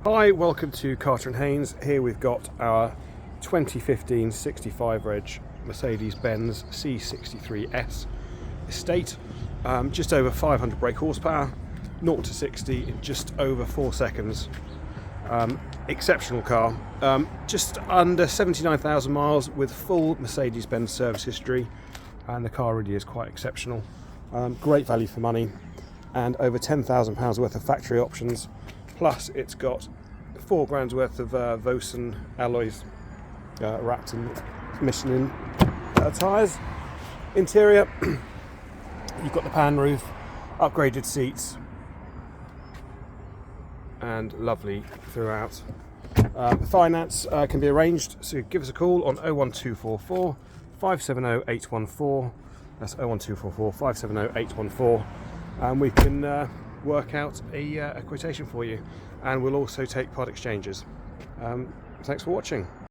Hi, welcome to Carter & Haynes. Here we've got our 2015 65 reg Mercedes-Benz C63S Estate. Just over 500 brake horsepower, 0 to 60 in just over 4 seconds. Exceptional car. Just under 79,000 miles with full Mercedes-Benz service history, and the car really is quite exceptional. Great value for money, and over £10,000 worth of factory options. Plus, it's got £4,000 worth of SERVCE alloys wrapped in Michelin tyres. Interior, you've got the pan roof, upgraded seats, and lovely throughout. Finance can be arranged, so give us a call on 01244 570 814. That's 01244 570 814, and we can work out a quotation for you, and we'll also take part exchanges. Thanks for watching.